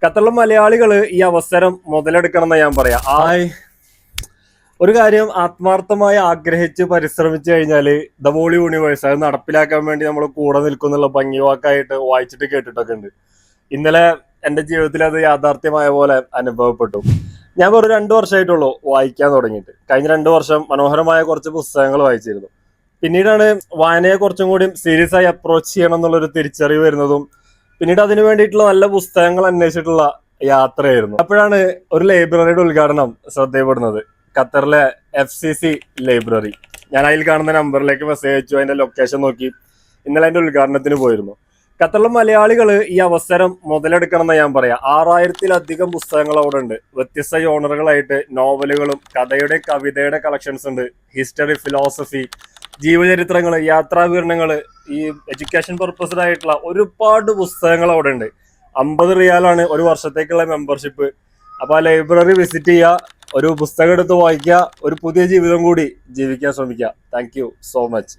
ഖത്തറിലെ മലയാളികൾ ഈ അവസരം മുതലെടുക്കണം എന്ന് ഞാൻ പറയാം. ഒരു കാര്യം ആത്മാർത്ഥമായി ആഗ്രഹിച്ച് പരിശ്രമിച്ചു കഴിഞ്ഞാൽ ദ വോൾ യൂണിവേഴ്സ് അത് നടപ്പിലാക്കാൻ വേണ്ടി നമ്മൾ കൂടെ നിൽക്കുന്നുള്ള ഭംഗിവാക്കായിട്ട് വായിച്ചിട്ട് കേട്ടിട്ടൊക്കെ ഉണ്ട്. ഇന്നലെ എൻ്റെ ജീവിതത്തിൽ അത് യാഥാർത്ഥ്യമായ പോലെ അനുഭവപ്പെട്ടു. ഞാൻ വെറും 2 വർഷമായിട്ടുള്ളൂ വായിക്കാൻ തുടങ്ങിയിട്ട്. കഴിഞ്ഞ 2 വർഷം മനോഹരമായ കുറച്ച് പുസ്തകങ്ങൾ വായിച്ചിരുന്നു. പിന്നീടാണ് വായനയെ കുറച്ചും കൂടി സീരിയസ് ആയി അപ്രോച്ച് ചെയ്യണം എന്നുള്ളൊരു തിരിച്ചറിവ് വരുന്നതും പിന്നീട് അതിനു വേണ്ടിയിട്ടുള്ള നല്ല പുസ്തകങ്ങൾ അന്വേഷിച്ചിട്ടുള്ള യാത്രയായിരുന്നു. അപ്പോഴാണ് ഒരു ലൈബ്രറിയുടെ ഉദ്ഘാടനം ശ്രദ്ധയപ്പെടുന്നത്. ഖത്തറിലെ FCC ലൈബ്രറി. ഞാൻ അതിൽ കാണുന്ന നമ്പറിലേക്ക് മെസ്സേജ് അയച്ചു, അതിന്റെ ലൊക്കേഷൻ നോക്കി ഇന്നലെ അതിന്റെ ഉദ്ഘാടനത്തിന് പോയിരുന്നു. ഖത്തറിലെ മലയാളികൾ ഈ അവസരം മുതലെടുക്കണം എന്ന് ഞാൻ പറയാം. 6000-ലധികം പുസ്തകങ്ങൾ അവിടെ ഉണ്ട്. വ്യത്യസ്ത ജോണറുകളായിട്ട് നോവലുകളും കഥയുടെ കവിതയുടെ കളക്ഷൻസ് ഉണ്ട്. ഹിസ്റ്ററി, ഫിലോസഫി, ജീവചരിത്രങ്ങൾ, യാത്രാവിവരണങ്ങൾ, ഈ എഡ്യൂക്കേഷൻ പർപ്പസ്ഡ് ആയിട്ടുള്ള ഒരുപാട് പുസ്തകങ്ങൾ അവിടെ ഉണ്ട്. 50 റിയാലാണ് ഒരു വർഷത്തേക്കുള്ള മെമ്പർഷിപ്പ്. അപ്പൊ ആ ലൈബ്രറി വിസിറ്റ് ചെയ്യുക, ഒരു പുസ്തകം എടുത്ത് വായിക്കുക, ഒരു പുതിയ ജീവിതം കൂടി ജീവിക്കാൻ ശ്രമിക്കുക. Thank you so much.